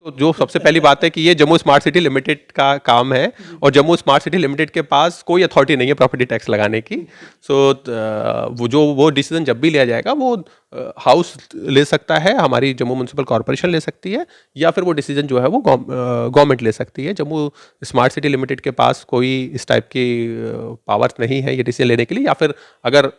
तो जो सबसे पहली बात है कि ये जम्मू स्मार्ट सिटी लिमिटेड का काम है और जम्मू स्मार्ट सिटी लिमिटेड के पास कोई अथॉरिटी नहीं है प्रॉपर्टी टैक्स लगाने की। सो वो डिसीजन जब भी लिया जाएगा वो हाउस ले सकता है, हमारी जम्मू म्यूनसिपल कॉरपोरेशन ले सकती है, या फिर वो डिसीजन जो है वो गवर्नमेंट ले सकती है। जम्मू स्मार्ट सिटी लिमिटेड के पास कोई इस टाइप की पावर नहीं है ये डिसीजन लेने के लिए, या फिर अगर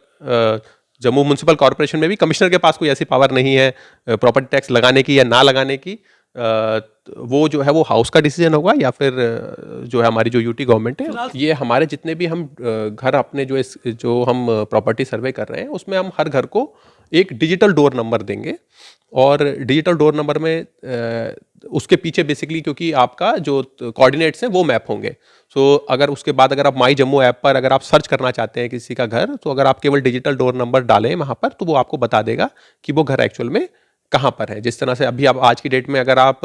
जम्मू म्यूनसिपल कॉरपोरेशन में भी कमिश्नर के पास कोई ऐसी पावर नहीं है प्रॉपर्टी टैक्स लगाने की या ना लगाने की। वो जो है वो हाउस का डिसीजन होगा, या फिर जो है हमारी जो यूटी गवर्नमेंट है, ये हमारे जितने भी हम घर अपने जो हम प्रॉपर्टी सर्वे कर रहे हैं उसमें हम हर घर को एक डिजिटल डोर नंबर देंगे। और डिजिटल डोर नंबर में उसके पीछे बेसिकली क्योंकि आपका जो कोऑर्डिनेट्स हैं वो मैप होंगे। सो अगर उसके बाद अगर आप माई जम्मू ऐप पर अगर आप सर्च करना चाहते हैं किसी का घर, तो अगर आप केवल डिजिटल डोर नंबर डालें वहाँ पर तो वो आपको बता देगा कि वो घर एक्चुअल में कहाँ पर है। जिस तरह से अभी आप आज की डेट में अगर आप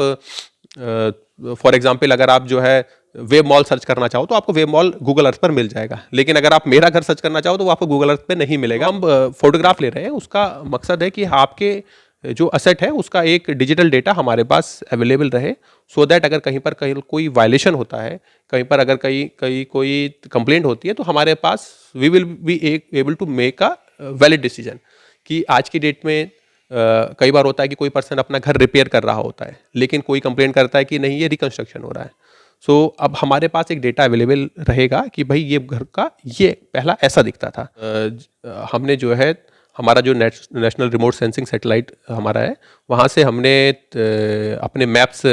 फॉर एग्जांपल अगर आप जो है वेब मॉल सर्च करना चाहो तो आपको वेब मॉल गूगल अर्थ पर मिल जाएगा, लेकिन अगर आप मेरा घर सर्च करना चाहो तो वो आपको गूगल अर्थ पे नहीं मिलेगा। हम फोटोग्राफ ले रहे हैं, उसका मकसद है कि आपके जो असेट है उसका एक डिजिटल डेटा हमारे पास अवेलेबल रहे, सो दैट अगर कहीं पर कोई वायलेशन होता है, कहीं पर अगर कहीं कोई कंप्लेंट होती है तो हमारे पास we will be able to make a valid decision. कि आज की डेट में कई बार होता है कि कोई पर्सन अपना घर रिपेयर कर रहा होता है लेकिन कोई कंप्लेन करता है कि नहीं ये रिकंस्ट्रक्शन हो रहा है। सो अब हमारे पास एक डेटा अवेलेबल रहेगा कि भाई ये घर का ये पहला ऐसा दिखता था। हमने जो है हमारा जो नेशनल रिमोट सेंसिंग सैटेलाइट हमारा है, वहाँ से हमने अपने मैप्स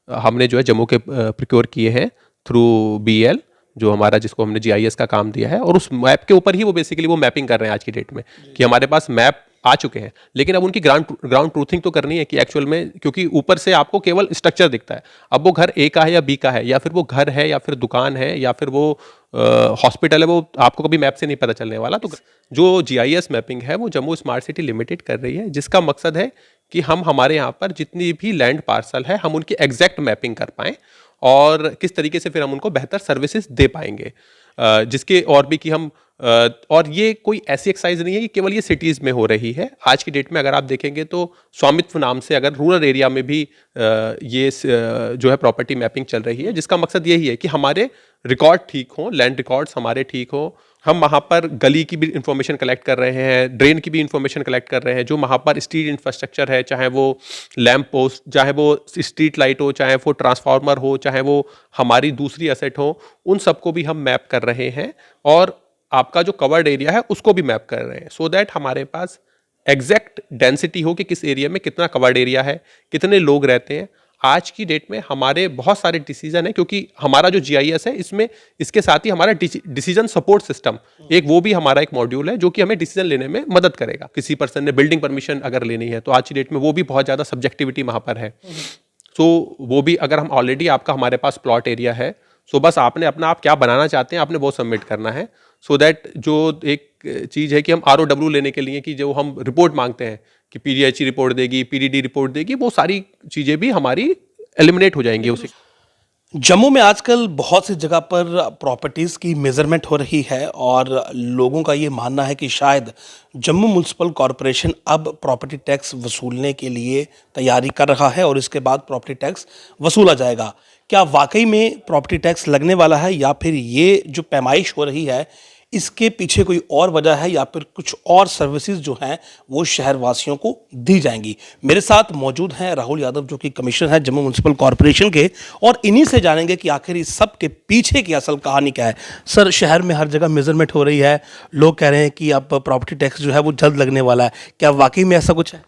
हमने जो है जम्मू के प्रोक्योर किए हैं थ्रू BEL, जो हमारा जिसको हमने GIS का काम दिया है, और उस मैप के ऊपर ही वो बेसिकली वो मैपिंग कर रहे हैं आज की डेट में कि हमारे पास मैप आ चुके हैं। लेकिन अब उनकी ग्राउंड ट्रूथिंग तो करनी है कि एक्चुअल में, क्योंकि ऊपर से आपको केवल स्ट्रक्चर दिखता है, अब वो घर A का है या B का है, या फिर वो घर है या फिर दुकान है या फिर वो हॉस्पिटल है, वो आपको कभी मैप से नहीं पता चलने वाला। तो जो GIS मैपिंग है वो जम्मू स्मार्ट सिटी लिमिटेड कर रही है, जिसका मकसद है कि हम हमारे यहाँ पर जितनी भी लैंड पार्सल है हम उनकी एग्जैक्ट मैपिंग कर पाएँ और किस तरीके से फिर हम उनको बेहतर सर्विसेज दे पाएंगे। जिसके और भी कि हम और ये कोई ऐसी एक्सरसाइज नहीं है कि केवल ये सिटीज़ में हो रही है। आज की डेट में अगर आप देखेंगे तो स्वामित्व नाम से अगर रूरल एरिया में भी ये जो है प्रॉपर्टी मैपिंग चल रही है, जिसका मकसद यही है कि हमारे रिकॉर्ड ठीक हों, लैंड रिकॉर्ड्स हमारे ठीक हों। हम वहाँ पर गली की भी इंफॉर्मेशन कलेक्ट कर रहे हैं, ड्रेन की भी इंफॉर्मेशन कलेक्ट कर रहे हैं, जो वहाँ पर स्ट्रीट इंफ्रास्ट्रक्चर है, चाहे वो लैंप पोस्ट, चाहे वो स्ट्रीट लाइट हो, चाहे वो ट्रांसफार्मर हो, चाहे वो हमारी दूसरी एसेट हो, उन सबको भी हम मैप कर रहे हैं और आपका जो कवर्ड एरिया है उसको भी मैप कर रहे हैं, सो दैट हमारे पास एग्जैक्ट डेंसिटी हो कि किस एरिया में कितना कवर्ड एरिया है, कितने लोग रहते हैं। आज की डेट में हमारे बहुत सारे डिसीजन है, क्योंकि हमारा जो GIS है इसमें इसके साथ ही हमारा डिसीजन सपोर्ट सिस्टम एक वो भी हमारा एक मॉड्यूल है जो कि हमें डिसीजन लेने में मदद करेगा। किसी पर्सन ने बिल्डिंग परमिशन अगर लेनी है तो आज की डेट में वो भी बहुत ज़्यादा सब्जेक्टिविटी वहाँ पर है। सो वो भी अगर हम ऑलरेडी आपका हमारे पास प्लॉट एरिया है, सो बस आपने अपना आप क्या बनाना चाहते हैं आपने वो सबमिट करना है, सो दैट जो एक चीज़ है कि हम ROW लेने के लिए कि जो हम रिपोर्ट मांगते हैं कि PDHE रिपोर्ट देगी, PDD रिपोर्ट देगी, वो सारी चीज़ें भी हमारी एलिमिनेट हो जाएंगी उसी। जम्मू में आजकल बहुत सी जगह पर प्रॉपर्टीज़ की मेजरमेंट हो रही है और लोगों का ये मानना है कि शायद जम्मू म्यूनसिपल कॉरपोरेशन अब प्रॉपर्टी टैक्स वसूलने के लिए तैयारी कर रहा है और इसके बाद प्रॉपर्टी टैक्स वसूला जाएगा। क्या वाकई में प्रॉपर्टी टैक्स लगने वाला है या फिर ये जो पैमाइश हो रही है इसके पीछे कोई और वजह है या फिर कुछ और सर्विसेज जो हैं वो शहरवासियों को दी जाएंगी? मेरे साथ मौजूद हैं राहुल यादव जो कि कमिश्नर हैं जम्मू म्यूनसिपल कॉरपोरेशन के, और इन्हीं से जानेंगे कि आखिर इस सब के पीछे की असल कहानी क्या है। सर, शहर में हर जगह मेजरमेंट हो रही है, लोग कह रहे हैं कि अब प्रॉपर्टी टैक्स जो है वो जल्द लगने वाला है, क्या वाकई में ऐसा कुछ है?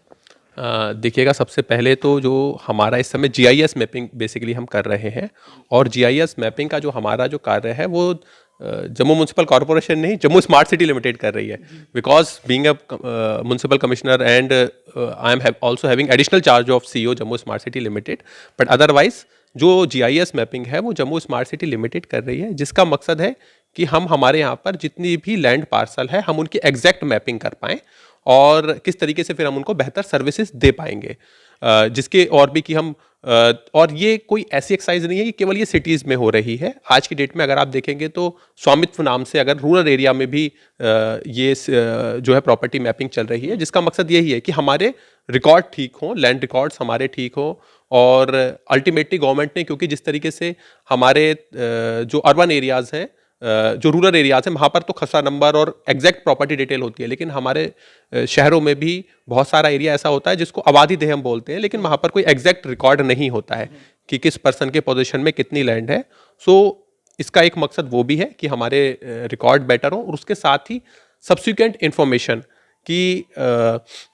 देखिएगा, सबसे पहले तो जो हमारा इस समय GIS मैपिंग बेसिकली हम कर रहे हैं, और GIS मैपिंग का जो हमारा जो कार्य है वो जम्मू म्यूनसिपल कॉरपोरेशन नहीं, जम्मू स्मार्ट सिटी लिमिटेड कर रही है। Because being a municipal commissioner and I am also having additional charge of CEO Jammu smart city limited, but otherwise जो GIS मैपिंग है वो जम्मू स्मार्ट सिटी लिमिटेड कर रही है, जिसका मकसद है कि हम हमारे यहाँ पर जितनी भी लैंड पार्सल है हम उनकी एग्जैक्ट मैपिंग कर पाएँ और किस तरीके से फिर हम उनको बेहतर सर्विसेज दे पाएंगे। जिसके और भी कि हम और ये कोई ऐसी एक्सरसाइज नहीं है कि केवल ये सिटीज़ में हो रही है। आज की डेट में अगर आप देखेंगे तो स्वामित्व नाम से अगर रूरल एरिया में भी ये जो है प्रॉपर्टी मैपिंग चल रही है, जिसका मकसद यही है कि हमारे रिकॉर्ड ठीक हों, लैंड रिकॉर्ड्स हमारे ठीक हों, और अल्टीमेटली गवर्नमेंट ने, क्योंकि जिस तरीके से हमारे जो अर्बन एरियाज़ हैं, जो रूरल एरियाज हैं, वहाँ पर तो खसरा नंबर और एग्जैक्ट प्रॉपर्टी डिटेल होती है, लेकिन हमारे शहरों में भी बहुत सारा एरिया ऐसा होता है जिसको आबादी देह हम बोलते हैं, लेकिन वहाँ पर कोई एग्जैक्ट रिकॉर्ड नहीं होता है कि किस पर्सन के पोजीशन में कितनी लैंड है। सो इसका एक मकसद वो भी है कि हमारे रिकॉर्ड बेटर हो, और उसके साथ ही सब्सिक्वेंट इंफॉर्मेशन कि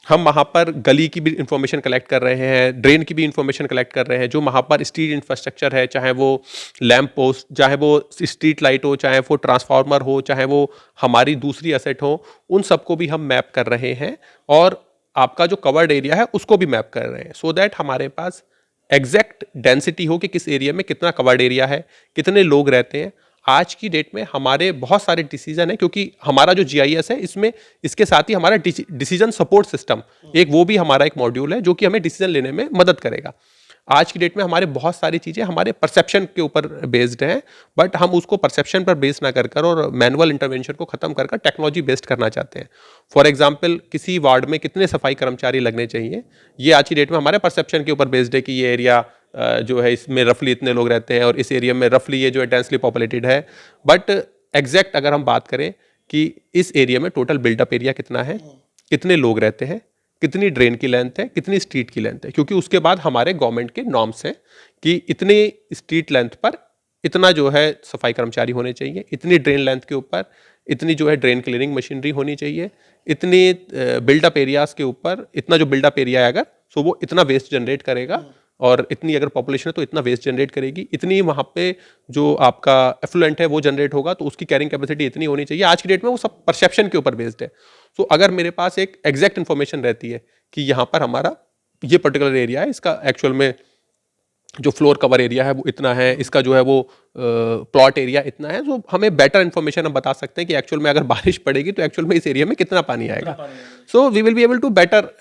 हम वहाँ पर गली की भी इंफॉर्मेशन कलेक्ट कर रहे हैं, ड्रेन की भी इंफॉर्मेशन कलेक्ट कर रहे हैं, जो वहाँ पर स्ट्रीट इंफ्रास्ट्रक्चर है, चाहे वो लैम्प पोस्ट, चाहे वो स्ट्रीट लाइट हो, चाहे वो ट्रांसफार्मर हो, चाहे वो हमारी दूसरी एसेट हो, उन सबको भी हम मैप कर रहे हैं, और आपका जो कवर्ड एरिया है उसको भी मैप कर रहे हैं, सो दैट हमारे पास एग्जैक्ट डेंसिटी हो कि किस एरिया में कितना कवर्ड एरिया है, कितने लोग रहते हैं। आज की डेट में हमारे बहुत सारे डिसीजन है, क्योंकि हमारा जो जीआईएस है इसमें इसके साथ ही हमारा डिसीजन सपोर्ट सिस्टम एक वो भी हमारा एक मॉड्यूल है जो कि हमें डिसीजन लेने में मदद करेगा। आज की डेट में हमारे बहुत सारी चीज़ें हमारे परसेप्शन के ऊपर बेस्ड हैं, बट हम उसको परसेप्शन पर बेस ना कर और मैनुअल इंटरवेंशन को खत्म कर टेक्नोलॉजी बेस्ड करना चाहते हैं। फॉर एग्जांपल, किसी वार्ड में कितने सफाई कर्मचारी लगने चाहिए, ये आज की डेट में हमारे परसेप्शन के ऊपर बेस्ड है कि ये एरिया जो है इसमें रफली इतने लोग रहते हैं और इस एरिया में रफली ये जो है डेंसली पॉपुलेटेड है। बट एग्जैक्ट अगर हम बात करें कि इस एरिया में टोटल बिल्डअप एरिया कितना है, कितने लोग रहते हैं, कितनी ड्रेन की लेंथ है, कितनी स्ट्रीट की लेंथ है, क्योंकि उसके बाद हमारे गवर्नमेंट के नॉर्म्स हैं कि इतने स्ट्रीट लेंथ पर इतना जो है सफाई कर्मचारी होने चाहिए, इतनी ड्रेन लेंथ के ऊपर इतनी जो है ड्रेन क्लीनिंग मशीनरी होनी चाहिए, इतनी बिल्डअप एरियाज के ऊपर इतना जो बिल्डअप एरिया है अगर, सो वो इतना वेस्ट जनरेट करेगा, और इतनी अगर पॉपुलेशन है तो इतना वेस्ट जनरेट करेगी, इतनी वहाँ पे जो आपका एफ्लुएंट है वो जनरेट होगा तो उसकी कैरिंग कैपेसिटी इतनी होनी चाहिए। आज की डेट में वो सब परसेप्शन के ऊपर बेस्ड है। सो अगर मेरे पास एक एग्जैक्ट इन्फॉर्मेशन रहती है कि यहाँ पर हमारा ये पर्टिकुलर एरिया है, इसका एक्चुअल में जो फ्लोर कवर एरिया है वो इतना है, इसका जो है वो प्लॉट एरिया इतना है, तो हमें बेटर इन्फॉर्मेशन हम बता सकते हैं कि एक्चुअल में अगर बारिश पड़ेगी तो एक्चुअल में इस एरिया में कितना पानी आएगा। So we will be able to better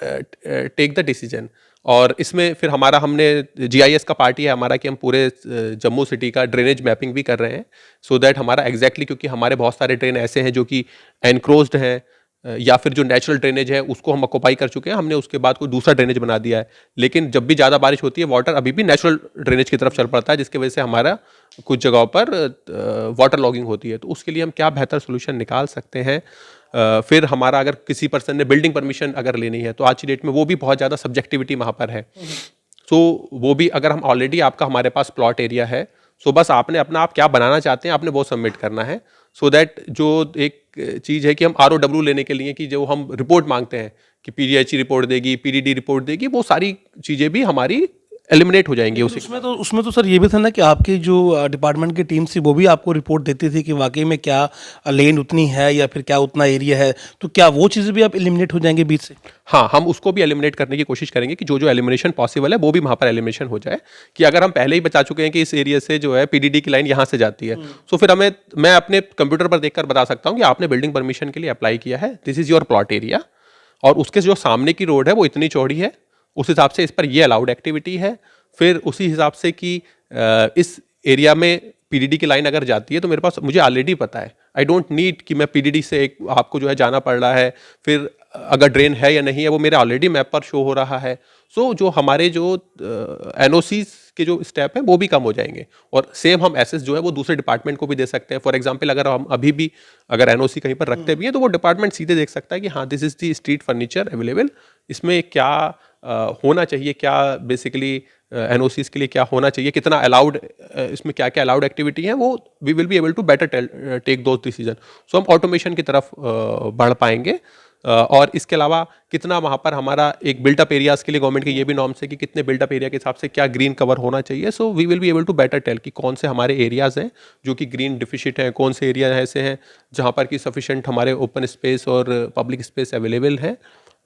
take the decision. और इसमें फिर हमारा हमने जीआईएस का पार्ट ही है हमारा कि हम पूरे जम्मू सिटी का ड्रेनेज मैपिंग भी कर रहे हैं, सो दैट हमारा एग्जैक्टली क्योंकि हमारे बहुत सारे ड्रेन ऐसे हैं जो कि एनक्रोज्ड हैं, या फिर जो नेचुरल ड्रेनेज है उसको हम ऑक्यूपाई कर चुके हैं, हमने उसके बाद कोई दूसरा ड्रेनेज बना दिया है, लेकिन जब भी ज़्यादा बारिश होती है वाटर अभी भी नेचुरल ड्रेनेज की तरफ चल पड़ता है, जिसकी वजह से हमारा कुछ जगहों पर वाटर लॉगिंग होती है। तो उसके लिए हम क्या बेहतर सोल्यूशन निकाल सकते हैं। फिर हमारा अगर किसी पर्सन ने बिल्डिंग परमिशन अगर लेनी है तो आज की डेट में वो भी बहुत ज़्यादा सब्जेक्टिविटी वहाँ पर है। सो वो भी अगर हम ऑलरेडी आपका हमारे पास प्लॉट एरिया है, सो बस आपने अपना आप क्या बनाना चाहते हैं आपने वो सबमिट करना है, सो दैट जो एक चीज़ है कि हम ROW लेने के लिए कि जो हम रिपोर्ट मांगते हैं कि PDHE रिपोर्ट देगी, PDD रिपोर्ट देगी, वो सारी चीज़ें भी हमारी एलिमिनेट हो जाएंगी उसी। उसमें तो सर ये भी था ना कि आपकी जो डिपार्टमेंट की टीम थी वो भी आपको रिपोर्ट देती थी कि वाकई में क्या लैंड उतनी है या फिर क्या उतना एरिया है, तो क्या वो चीज़ें भी आप एलिमिनेट हो जाएंगे बीच से? हाँ, हम उसको भी एलिमिनेट करने की कोशिश करेंगे कि जो जो एलिमिनेशन पॉसिबल है वो भी वहाँ पर एलिमिनेशन हो जाए, कि अगर हम पहले ही बता चुके हैं कि इस एरिया से जो है PDD की लाइन यहाँ से जाती है, सो फिर मैं अपने कंप्यूटर पर देखकर बता सकता हूँ कि आपने बिल्डिंग परमिशन के लिए अप्लाई किया है, this is your plot area, और उसके जो सामने की रोड है वो इतनी चौड़ी है, उस हिसाब से इस पर ये अलाउड एक्टिविटी है। फिर उसी हिसाब से कि इस एरिया में PDD की लाइन अगर जाती है तो मेरे पास मुझे ऑलरेडी पता है, आई डोंट नीड कि मैं PDD से एक आपको जो है जाना पड़ रहा है, फिर अगर ड्रेन है या नहीं है वो मेरे ऑलरेडी मैप पर शो हो रहा है। सो जो हमारे जो NOCs के जो स्टेप हैं वो भी कम हो जाएंगे, और सेम हम एसेस जो है वो दूसरे डिपार्टमेंट को भी दे सकते हैं। फॉर एग्जांपल, अगर हम अभी भी अगर NOC कहीं पर रखते भी हैं तो वो डिपार्टमेंट सीधे देख सकता है कि हाँ, this is the street furniture available, इसमें क्या होना चाहिए, क्या बेसिकली NOCs के लिए क्या होना चाहिए, कितना अलाउड, इसमें क्या क्या अलाउड एक्टिविटी है, वो we will be able to better take those decisions. So हम ऑटोमेशन की तरफ बढ़ पाएंगे। और इसके अलावा कितना वहाँ पर हमारा एक बिल्टअप एरियाज के लिए गवर्नमेंट के ये भी नॉर्म्स है कि कितने बिल्टअप एरिया के हिसाब से क्या ग्रीन कवर होना चाहिए। So we will be able to better tell कि कौन से हमारे एरियाज़ हैं जो कि ग्रीन डिफिशिट हैं, कौन से एरिया ऐसे हैं जहाँ पर कि सफिशेंट हमारे ओपन स्पेस और पब्लिक स्पेस अवेलेबल है।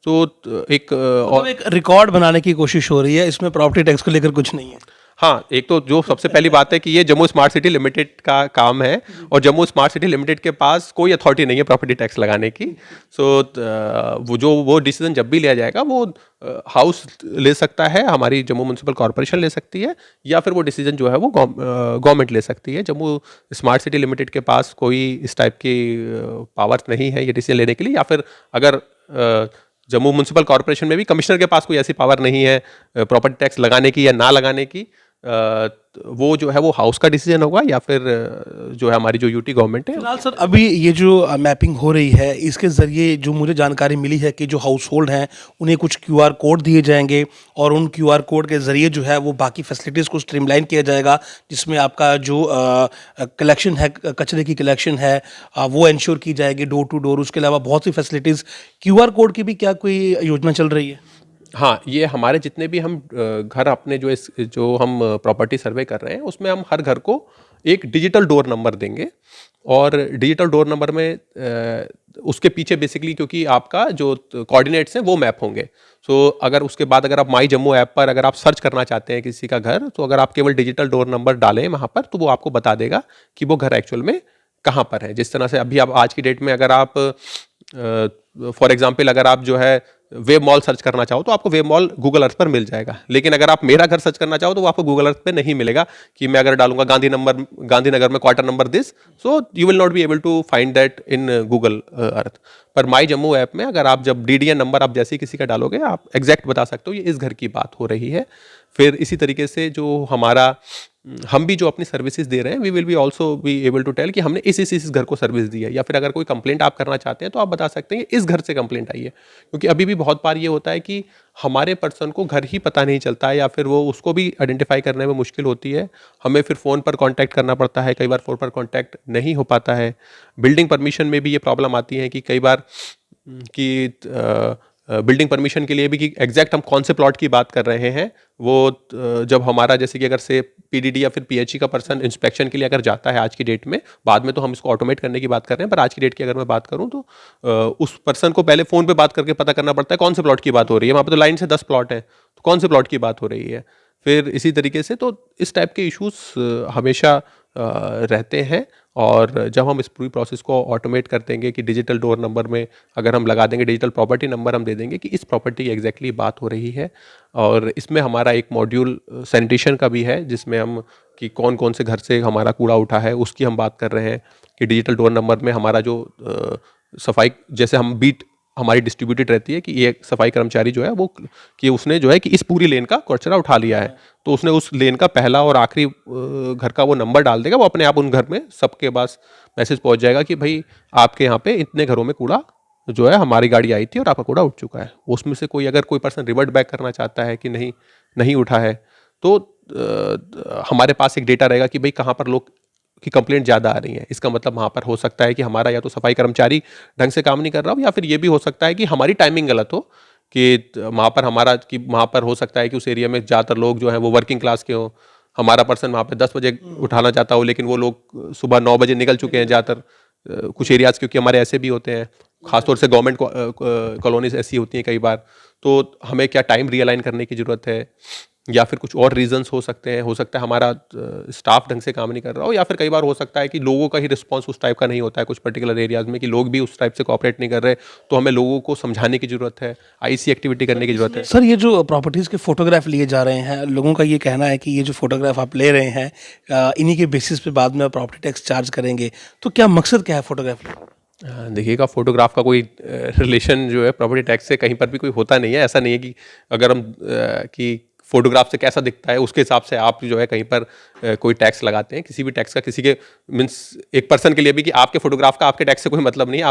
तो एक और एक रिकॉर्ड बनाने की कोशिश हो रही है, इसमें प्रॉपर्टी टैक्स को लेकर कुछ नहीं है। हाँ, एक तो जो सबसे पहली बात है कि ये जम्मू स्मार्ट सिटी लिमिटेड का काम है, और जम्मू स्मार्ट सिटी लिमिटेड के पास कोई अथॉरिटी नहीं है प्रॉपर्टी टैक्स लगाने की। सो वो डिसीजन जब भी लिया जाएगा वो हाउस ले सकता है, हमारी जम्मू म्यूनसिपल कॉर्पोरेशन ले सकती है, या फिर वो डिसीजन जो है वो गवर्नमेंट ले सकती है। जम्मू स्मार्ट सिटी लिमिटेड के पास कोई इस टाइप की पावर्स नहीं है ये डिसीजन लेने के लिए, या फिर अगर जम्मू म्यूनसिपल कॉर्पोरेशन में भी कमिश्नर के पास कोई ऐसी पावर नहीं है प्रॉपर्टी टैक्स लगाने की या ना लगाने की। वो जो है वो हाउस का डिसीजन होगा या फिर जो है हमारी जो यूटी गवर्नमेंट है। फिलहाल सर अभी ये जो मैपिंग हो रही है, इसके ज़रिए जो मुझे जानकारी मिली है कि जो हाउस होल्ड हैं उन्हें कुछ क्यूआर कोड दिए जाएंगे और उन क्यूआर कोड के ज़रिए जो है वो बाकी फैसिलिटीज़ को स्ट्रीमलाइन किया जाएगा, जिसमें आपका जो कलेक्शन है, कचरे की कलेक्शन है, वो इंश्योर की जाएगी डोर टू डोर। उसके अलावा बहुत सी फैसिलिटीज़, क्यूआर कोड की भी क्या कोई योजना चल रही है? हाँ, ये हमारे जितने भी हम घर अपने जो हम प्रॉपर्टी सर्वे कर रहे हैं उसमें हम हर घर को एक डिजिटल डोर नंबर देंगे और डिजिटल डोर नंबर में उसके पीछे बेसिकली क्योंकि आपका जो कोऑर्डिनेट्स हैं वो मैप होंगे। सो अगर उसके बाद अगर आप माई जम्मू ऐप पर अगर आप सर्च करना चाहते हैं किसी का घर, तो अगर आप केवल डिजिटल डोर नंबर डालें वहाँ पर तो वो आपको बता देगा कि वो घर एक्चुअल में कहाँ पर है। जिस तरह से अभी आप आज की डेट में अगर आप फॉर एग्जाम्पल अगर आप जो है वेब मॉल सर्च करना चाहो तो आपको वेब मॉल गूगल अर्थ पर मिल जाएगा, लेकिन अगर आप मेरा घर सर्च करना चाहो तो वो आपको गूगल अर्थ पे नहीं मिलेगा कि मैं अगर डालूंगा गांधीनगर में quarter number this, so you will not be able to find that in Google Earth. पर माई जम्मू ऐप में अगर आप जब डीडीएन नंबर आप जैसे ही किसी का डालोगे आप एग्जैक्ट बता सकते हो ये इस घर की बात हो रही है। फिर इसी तरीके से जो हमारा हम भी जो अपनी सर्विसेज दे रहे हैं we will be also be able to tell कि हमने इस घर को सर्विस दी है, या फिर अगर कोई कंप्लेंट आप करना चाहते हैं तो आप बता सकते हैं इस घर से कंप्लेंट आई है। क्योंकि अभी भी बहुत बार ये होता है कि हमारे पर्सन को घर ही पता नहीं चलता है या फिर वो उसको भी आइडेंटिफाई करने में मुश्किल होती है, हमें फिर फ़ोन पर कांटेक्ट करना पड़ता है, कई बार फ़ोन पर कांटेक्ट नहीं हो पाता है। बिल्डिंग परमिशन में भी ये प्रॉब्लम आती है कि कई बार कि बिल्डिंग परमिशन के लिए भी कि एग्जैक्ट हम कौन से प्लॉट की बात कर रहे हैं वो जब हमारा जैसे कि अगर से पीडीडी या फिर पीएचई का पर्सन इंस्पेक्शन के लिए अगर जाता है आज की डेट में, बाद में तो हम इसको ऑटोमेट करने की बात कर रहे हैं, पर आज की डेट की अगर मैं बात करूं तो उस पर्सन को पहले फ़ोन पे बात करके पता करना पड़ता है कौन से प्लॉट की बात हो रही है। वहाँ पर तो लाइन से 10 प्लॉट हैं तो कौन से प्लॉट की बात हो रही है। फिर इसी तरीके से तो इस टाइप के इश्यूज हमेशा रहते हैं। और जब हम इस पूरी प्रोसेस को ऑटोमेट कर देंगे कि डिजिटल डोर नंबर में अगर हम लगा देंगे डिजिटल प्रॉपर्टी नंबर हम दे देंगे कि इस प्रॉपर्टी की एग्जैक्टली बात हो रही है। और इसमें हमारा एक मॉड्यूल सैनिटेशन का भी है जिसमें हम कि कौन कौन से घर से हमारा कूड़ा उठा है उसकी हम बात कर रहे हैं कि डिजिटल डोर नंबर में हमारा जो सफाई जैसे हम बीट हमारी डिस्ट्रीब्यूटेड रहती है कि ये सफाई कर्मचारी जो है वो कि उसने जो है कि इस पूरी लेन का कचरा उठा लिया है, तो उसने उस लेन का पहला और आखिरी घर का वो नंबर डाल देगा, वो अपने आप उन घर में सबके पास मैसेज पहुंच जाएगा कि भाई आपके यहाँ पे इतने घरों में कूड़ा जो है हमारी गाड़ी आई थी और आपका कूड़ा उठ चुका है। उसमें से कोई अगर कोई पर्सन रिवर्ट बैक करना चाहता है कि नहीं उठा है तो हमारे पास एक डेटा रहेगा कि भाई कहाँ पर लोग की कंप्लेंट ज़्यादा आ रही है। इसका मतलब वहाँ पर हो सकता है कि हमारा या तो सफाई कर्मचारी ढंग से काम नहीं कर रहा हो या फिर ये भी हो सकता है कि हमारी टाइमिंग गलत हो कि वहाँ पर हो सकता है कि उस एरिया में ज़्यादातर लोग जो हैं वो वर्किंग क्लास के हों, हमारा पर्सन वहाँ पे 10 बजे उठाना चाहता हो लेकिन वो लोग सुबह 9 बजे निकल चुके हैं ज़्यादातर कुछ एरियाज़, क्योंकि हमारे ऐसे भी होते हैं खासतौर से गवर्नमेंट कॉलोनीज ऐसी होती हैं कई बार, तो हमें क्या टाइम रियलाइन करने की ज़रूरत है या फिर कुछ और रीजंस हो सकते हैं। हो सकता है हमारा स्टाफ ढंग से काम नहीं कर रहा हो या फिर कई बार हो सकता है कि लोगों का ही रिस्पांस उस टाइप का नहीं होता है कुछ पर्टिकुलर एरियाज में कि लोग भी उस टाइप से कोऑपरेट नहीं कर रहे, तो हमें लोगों को समझाने की ज़रूरत है, आईसी एक्टिविटी करने की ज़रूरत है। सर ये जो प्रॉपर्टीज़ के फोटोग्राफ लिए जा रहे हैं, लोगों का ये कहना है कि ये जो फोटोग्राफ आप ले रहे हैं इन्हीं के बेसिस पे बाद में प्रॉपर्टी टैक्स चार्ज करेंगे, तो क्या मकसद क्या है फोटोग्राफ? देखिएगा फोटोग्राफ का कोई रिलेशन जो है प्रॉपर्टी टैक्स से कहीं पर भी कोई होता नहीं है। ऐसा नहीं है कि अगर हम कि फोटोग्राफ से कैसा दिखता है उसके हिसाब से आप जो है कहीं पर कोई टैक्स लगाते हैं। किसी भी टैक्स का किसी के मीन्स एक पर्सन के लिए भी कि आपके फोटोग्राफ का आपके टैक्स से कोई मतलब नहीं है,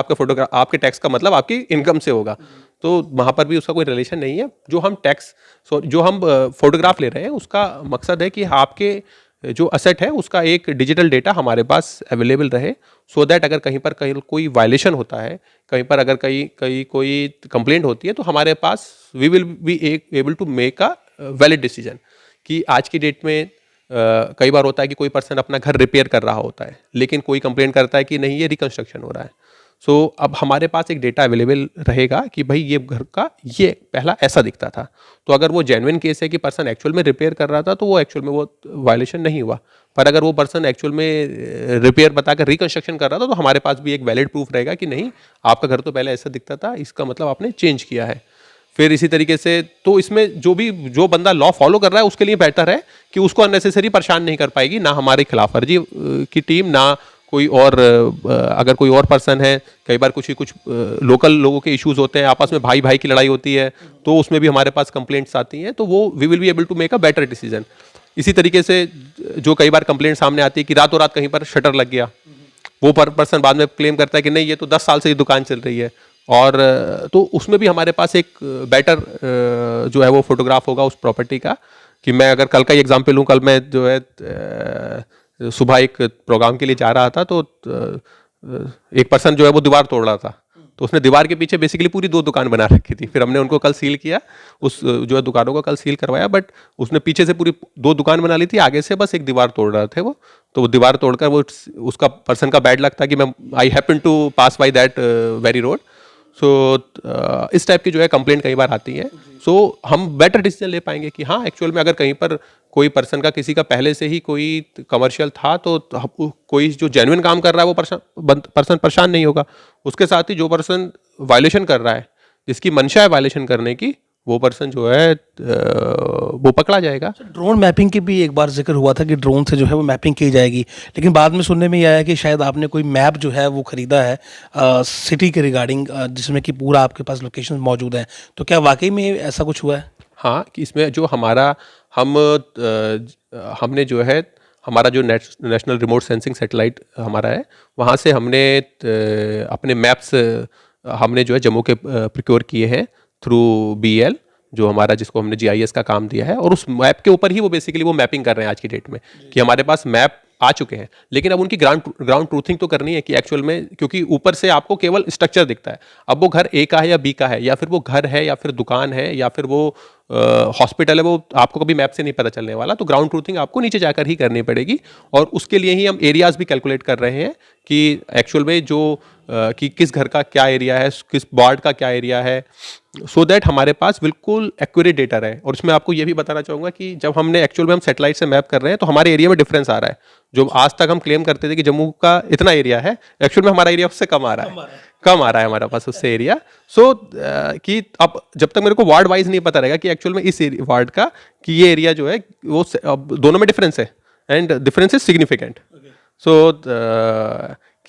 आपके टैक्स का मतलब आपकी इनकम से होगा, तो वहाँ पर भी उसका कोई रिलेशन नहीं है। जो हम फोटोग्राफ ले रहे हैं उसका मकसद है कि आपके जो असेट है उसका एक डिजिटल डेटा हमारे पास अवेलेबल रहे, सो दैट अगर कहीं कोई वायलेशन होता है, कहीं पर अगर कहीं कोई कंप्लेंट होती है तो हमारे पास we will be able to make a valid decision. कि आज की डेट में कई बार होता है कि कोई पर्सन अपना घर रिपेयर कर रहा होता है लेकिन कोई कंप्लेंट करता है कि नहीं ये रिकंस्ट्रक्शन हो रहा है, सो अब हमारे पास एक डेटा अवेलेबल रहेगा कि भाई ये घर का ये पहला ऐसा दिखता था, तो अगर वो जेन्युइन केस है कि पर्सन एक्चुअल में रिपेयर कर रहा था तो वो एक्चुअल में वो वायलेशन नहीं हुआ। पर अगर वो पर्सन एक्चुअल में रिपेयर बताकर रिकंस्ट्रक्शन कर रहा था तो हमारे पास भी एक वैलिड प्रूफ रहेगा कि नहीं आपका घर तो पहले ऐसा दिखता था, इसका मतलब आपने चेंज किया है। फिर इसी तरीके से तो इसमें जो बंदा लॉ फॉलो कर रहा है उसके लिए बेहतर है कि उसको अननेसेसरी परेशान नहीं कर पाएगी, ना हमारी खिलाफवर्जी की टीम, ना कोई और अगर कोई और पर्सन है, कई बार कुछ लोकल लोगों के इश्यूज होते हैं, आपस में भाई भाई की लड़ाई होती है, तो उसमें भी हमारे पास कंप्लेंट्स आती हैं, तो वो we will be able to make a better decision. इसी तरीके से जो कई बार कंप्लेंट सामने आती है कि रातों रात कहीं पर शटर लग गया, वो पर्सन बाद में क्लेम करता है कि नहीं ये तो 10 साल से ये दुकान चल रही है, और तो उसमें भी हमारे पास एक बेटर जो है वो फोटोग्राफ होगा उस प्रॉपर्टी का। कि मैं अगर कल का ही एग्जांपल लूँ, कल मैं जो है सुबह एक प्रोग्राम के लिए जा रहा था, तो एक पर्सन जो है वो दीवार तोड़ रहा था, तो उसने दीवार के पीछे बेसिकली पूरी 2 दुकान बना रखी थी। फिर हमने उनको कल सील किया, उस जो है दुकानों को कल सील करवाया, बट उसने पीछे से पूरी 2 दुकान बना ली थी, आगे से बस एक दीवार तोड़ रहे थे वो। तो वो दीवार तोड़कर वो उसका पर्सन का बैड लक था कि मैं I happen to pass by that very road. So इस टाइप की जो है कंप्लेंट कई बार आती है। सो हम बेटर डिसीजन ले पाएंगे कि हाँ एक्चुअल में अगर कहीं पर कोई पर्सन का किसी का पहले से ही कोई कमर्शियल था, तो कोई जो जेन्युइन काम कर रहा है वो पर्सन परेशान नहीं होगा। उसके साथ ही जो पर्सन वायलेशन कर रहा है, जिसकी मंशा है वायलेशन करने की, वो पर्सन जो है वो पकड़ा जाएगा। ड्रोन मैपिंग की भी एक बार जिक्र हुआ था कि ड्रोन से जो है वो मैपिंग की जाएगी, लेकिन बाद में सुनने में ये आया कि शायद आपने कोई मैप जो है वो खरीदा है सिटी के रिगार्डिंग, जिसमें कि पूरा आपके पास लोकेशन मौजूद है। तो क्या वाकई में ऐसा कुछ हुआ है? हाँ, कि इसमें जो हमने जो है हमारा जो नेशनल रिमोट सेंसिंग सैटेलाइट हमारा है, वहाँ से हमने अपने मैप्स हमने जो है जम्मू के प्रिक्योर किए हैं थ्रू BEL, जो हमारा जिसको हमने GIS का काम दिया है, और उस मैप के ऊपर ही वो बेसिकली वो मैपिंग कर रहे हैं आज की डेट में कि हमारे पास मैप आ चुके हैं। लेकिन अब उनकी ग्राउंड ट्रूथिंग तो करनी है कि एक्चुअल में, क्योंकि ऊपर से आपको केवल स्ट्रक्चर दिखता है, अब वो घर A का है या B का है, या फिर वो घर है या फिर दुकान है या फिर वो हॉस्पिटल है, वो आपको कभी मैप से नहीं पता चलने वाला। तो ग्राउंड ट्रूथिंग आपको नीचे जाकर ही करनी पड़ेगी, और उसके लिए ही हम एरियाज भी कैलकुलेट कर रहे हैं कि एक्चुअल में जो कि किस घर का क्या एरिया है, किस वार्ड का क्या एरिया है, सो दैट हमारे पास बिल्कुल एक्यूरेट डेटा रहे। और इसमें आपको ये भी बताना चाहूँगा कि जब हमने एक्चुअल में हम सैटेलाइट से मैप कर रहे हैं, तो हमारे एरिया में डिफरेंस आ रहा है। जो आज तक हम क्लेम करते थे कि जम्मू का इतना एरिया है, एक्चुअल में हमारा एरिया उससे कम आ रहा है, कम आ रहा है हमारे पास उससे एरिया। सो कि अब जब तक मेरे को वार्ड वाइज नहीं पता रहेगा कि एक्चुअल में इस वार्ड का कि ये एरिया जो है वो अब दोनों में डिफरेंस है, एंड डिफरेंस इज सिग्निफिकेंट। सो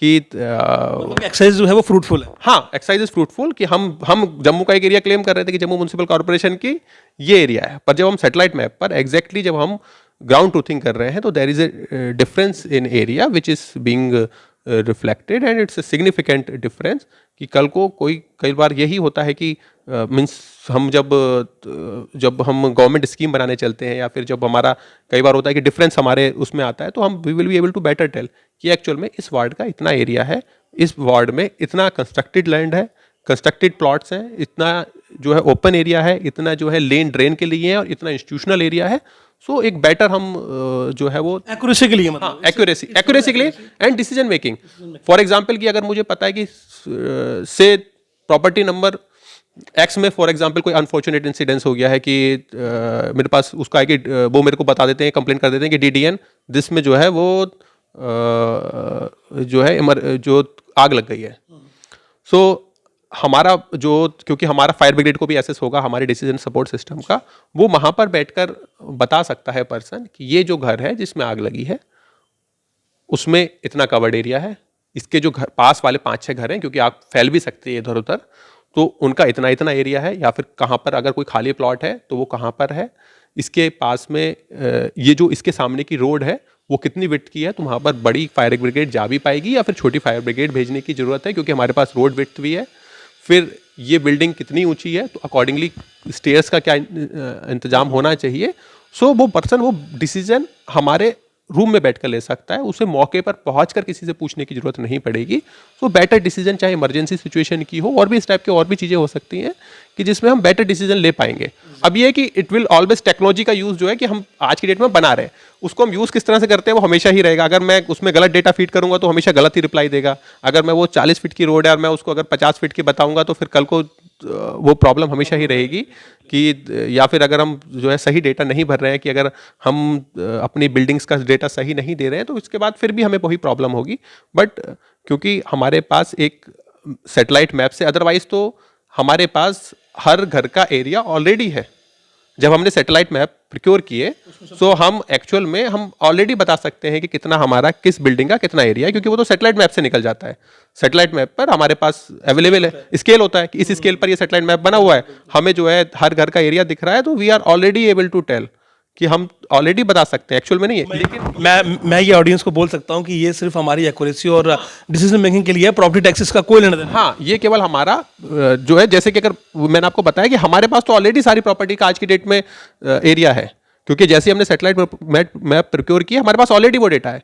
कि एक्सरसाइज जो है वो फ्रूटफुल है। हाँ, एक्सरसाइज इज फ्रूटफुल कि हम जम्मू का एक एरिया क्लेम कर रहे थे कि जम्मू म्युनिसिपल कॉर्पोरेशन की ये एरिया है, पर जब हम सैटेलाइट मैप पर एग्जैक्टली जब हम ग्राउंड ट्रूथिंग कर रहे हैं, तो there is a difference in area which is being reflected, and it's a significant difference. कि कल को कई बार यही होता है कि मीन्स हम जब हम गवर्नमेंट स्कीम बनाने चलते हैं, या फिर जब हमारा कई बार होता है कि डिफरेंस हमारे उसमें आता है, तो हम we will be able to better tell कि एक्चुअल में इस वार्ड का इतना एरिया है, इस वार्ड में इतना कंस्ट्रक्टेड लैंड है, कंस्ट्रक्टेड प्लॉट्स हैं, इतना जो है ओपन एरिया है, इतना जो है लेन ड्रेन के लिए है, और इतना इंस्टीट्यूशनल एरिया है। सो एक बेटर हम जो है वो एक्यूरेसी के लिए, मतलब एक्यूरेसी के लिए and decision making. For example कि अगर मुझे पता है कि से प्रॉपर्टी नंबर X में फॉर एग्जांपल कोई अनफॉर्चुनेट इंसिडेंस हो गया है कि मेरे पास उसका है कि वो मेरे को बता देते हैं, कंप्लेंट कर देते हैं कि DDN दिस में जो है वो जो है जो आग लग गई है। सो हमारा जो, क्योंकि हमारा फायर ब्रिगेड को भी एसेस होगा हमारे डिसीजन सपोर्ट सिस्टम का, वो वहाँ पर बैठकर बता सकता है पर्सन कि ये जो घर है जिसमें आग लगी है उसमें इतना कवर्ड एरिया है, इसके जो घर पास वाले 5-6 घर हैं, क्योंकि आग फैल भी सकती है इधर उधर, तो उनका इतना इतना एरिया है, या फिर कहाँ पर अगर कोई खाली प्लॉट है तो वो कहाँ पर है, इसके पास में ये जो इसके सामने की रोड है वो कितनी विड्थ की है, तो वहाँ पर बड़ी फायर ब्रिगेड जा भी पाएगी या फिर छोटी फायर ब्रिगेड भेजने की ज़रूरत है, क्योंकि हमारे पास रोड विड्थ भी है। फिर ये बिल्डिंग कितनी ऊंची है, तो अकॉर्डिंगली स्टेयर्स का क्या इंतजाम होना चाहिए। सो वो पर्सन वो डिसीजन हमारे रूम में बैठकर ले सकता है, उसे मौके पर पहुंचकर किसी से पूछने की जरूरत नहीं पड़ेगी। सो बेटर डिसीजन, चाहे इमरजेंसी सिचुएशन की हो, और भी इस टाइप की और भी चीज़ें हो सकती हैं कि जिसमें हम बेटर डिसीजन ले पाएंगे। अब ये है कि इट विल ऑलवेज, टेक्नोलॉजी का यूज़ जो है कि हम आज की डेट में बना रहे हैं, उसको हम यूज़ किस तरह से करते हैं वो हमेशा ही रहेगा। अगर मैं उसमें गलत डेटा फीड करूंगा तो हमेशा गलत ही रिप्लाई देगा। अगर मैं वो 40 फीट की रोड है और मैं उसको अगर 50 फीट की बताऊंगा तो फिर कल को वो प्रॉब्लम हमेशा ही रहेगी कि, या फिर अगर हम जो है सही डेटा नहीं भर रहे हैं, कि अगर हम अपनी बिल्डिंग्स का डेटा सही नहीं दे रहे हैं, तो इसके बाद फिर भी हमें वही प्रॉब्लम होगी। बट क्योंकि हमारे पास एक सैटेलाइट मैप से, अदरवाइज तो हमारे पास हर घर का एरिया ऑलरेडी है। जब हमने सैटेलाइट मैप प्रिक्योर किए, सो हम एक्चुअल में हम ऑलरेडी बता सकते हैं कि कितना हमारा किस बिल्डिंग का कितना एरिया है, क्योंकि वो तो सैटेलाइट मैप से निकल जाता है। सैटेलाइट मैप पर हमारे पास अवेलेबल है, स्केल होता है कि इस स्केल पर ये सैटेलाइट मैप बना हुआ है, हमें जो है हर घर का एरिया दिख रहा है, तो we are already able to tell कि हम ऑलरेडी बता सकते हैं, एक्चुअल में नहीं है। लेकिन मैं ये ऑडियंस को बोल सकता हूँ कि ये सिर्फ हमारी एक्यूरेसी और डिसीजन मेकिंग के लिए है, प्रॉपर्टी टैक्सेस का कोई लेना देना। हाँ, ये केवल हमारा जो है, जैसे कि अगर मैंने आपको बताया कि हमारे पास तो ऑलरेडी सारी प्रॉपर्टी का आज की डेट में एरिया है, क्योंकि जैसे हमने सैटेलाइट मैप प्रोक्योर किया, हमारे पास ऑलरेडी वो डेटा है।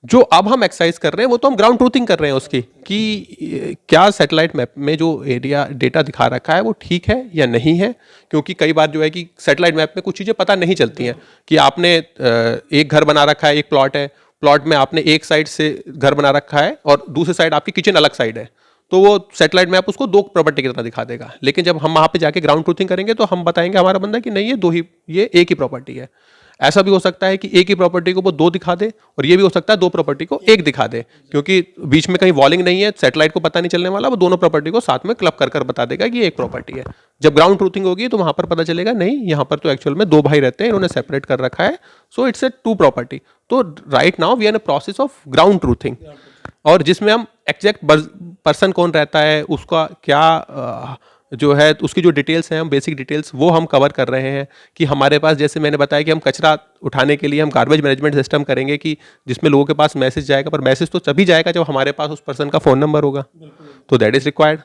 जो अब हम एक्सरसाइज कर रहे हैं वो तो हम ग्राउंड ट्रूथिंग कर रहे हैं उसकी, कि क्या सैटेलाइट मैप में जो एरिया डेटा दिखा रखा है वो ठीक है या नहीं है। क्योंकि कई बार जो है कि सैटेलाइट मैप में कुछ चीज़ें पता नहीं चलती हैं, कि आपने एक घर बना रखा है, एक प्लॉट है, प्लॉट में आपने एक साइड से घर बना रखा है और दूसरी साइड आपकी किचन अलग साइड है, तो वो सैटेलाइट मैप उसको दो प्रॉपर्टी की तरह दिखा देगा। लेकिन जब हम वहाँ पे जाके ग्राउंड ट्रूथिंग करेंगे तो हम बताएंगे हमारा बंदा कि नहीं, ये एक ही प्रॉपर्टी है। ऐसा भी हो सकता है कि एक ही प्रॉपर्टी को वो दो दिखा दे, और ये भी हो सकता है दो प्रॉपर्टी को एक दिखा दे, क्योंकि बीच में कहीं वॉलिंग नहीं है, सैटेलाइट को पता नहीं चलने वाला, वो दोनों प्रॉपर्टी को साथ में क्लब कर कर बता देगा कि ये एक प्रॉपर्टी है। जब ग्राउंड ट्रूथिंग होगी तो वहां पर पता चलेगा नहीं, यहाँ पर तो एक्चुअल में दो भाई रहते हैं, इन्होंने सेपरेट कर रखा है, so it's a two property. तो right now we are in process of ground truthing, और जिसमें हम एग्जैक्ट पर्सन कौन रहता है, उसका क्या जो है उसकी जो डिटेल्स हैं, हम बेसिक डिटेल्स वो हम कवर कर रहे हैं। कि हमारे पास, जैसे मैंने बताया कि हम कचरा उठाने के लिए हम गार्बेज मैनेजमेंट सिस्टम करेंगे, कि जिसमें लोगों के पास मैसेज जाएगा, पर मैसेज तो तभी जाएगा जब हमारे पास उस पर्सन का फ़ोन नंबर होगा, तो दैट इज़ रिक्वायर्ड,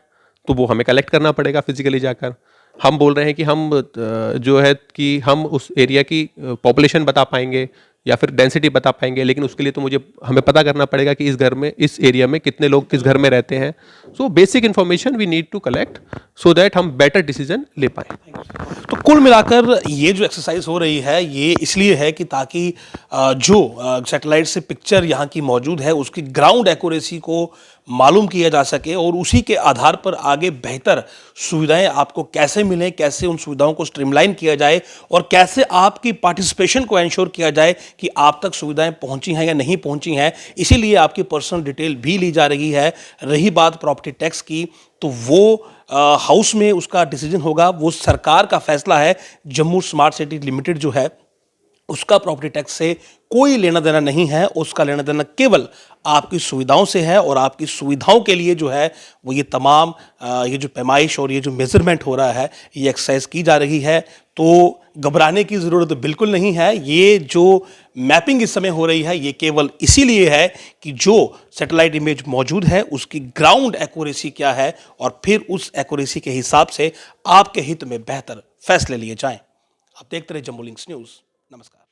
तो वो हमें कलेक्ट करना पड़ेगा फिजिकली जाकर। हम बोल रहे हैं कि हम जो है कि हम उस एरिया की पॉपुलेशन बता पाएंगे या फिर डेंसिटी बता पाएंगे, लेकिन उसके लिए तो हमें पता करना पड़ेगा कि इस घर में, इस एरिया में कितने लोग किस घर में रहते हैं। So basic information we need to collect so that हम बेटर डिसीजन ले पाएँ। तो कुल मिलाकर ये जो एक्सरसाइज हो रही है ये इसलिए है कि ताकि जो सैटेलाइट से पिक्चर यहाँ की मौजूद है उसकी ग्राउंड एक्यूरेसी को मालूम किया जा सके, और उसी के आधार पर आगे बेहतर सुविधाएं आपको कैसे मिलें, कैसे उन सुविधाओं को स्ट्रीमलाइन किया जाए, और कैसे आपकी पार्टिसिपेशन को एंश्योर किया जाए कि आप तक सुविधाएं पहुंची हैं या नहीं पहुंची हैं। इसीलिए आपकी पर्सनल डिटेल भी ली जा रही है। रही बात प्रॉपर्टी टैक्स की, तो वो हाउस में उसका डिसीजन होगा, वो सरकार का फैसला है। जम्मू स्मार्ट सिटी लिमिटेड जो है उसका प्रॉपर्टी टैक्स से कोई लेना देना नहीं है, उसका लेना देना केवल आपकी सुविधाओं से है, और आपकी सुविधाओं के लिए जो है वो ये तमाम ये जो पैमाइश और ये जो मेजरमेंट हो रहा है, ये एक्सरसाइज की जा रही है। तो घबराने की ज़रूरत बिल्कुल नहीं है। ये जो मैपिंग इस समय हो रही है ये केवल इसीलिए है कि जो सैटेलाइट इमेज मौजूद है उसकी ग्राउंड एक्यूरेसी क्या है, और फिर उस एक्यूरेसी के हिसाब से आपके हित में बेहतर फैसले लिए जाएं। आप देखते रहे जम्मू लिंक्स न्यूज़। नमस्कार।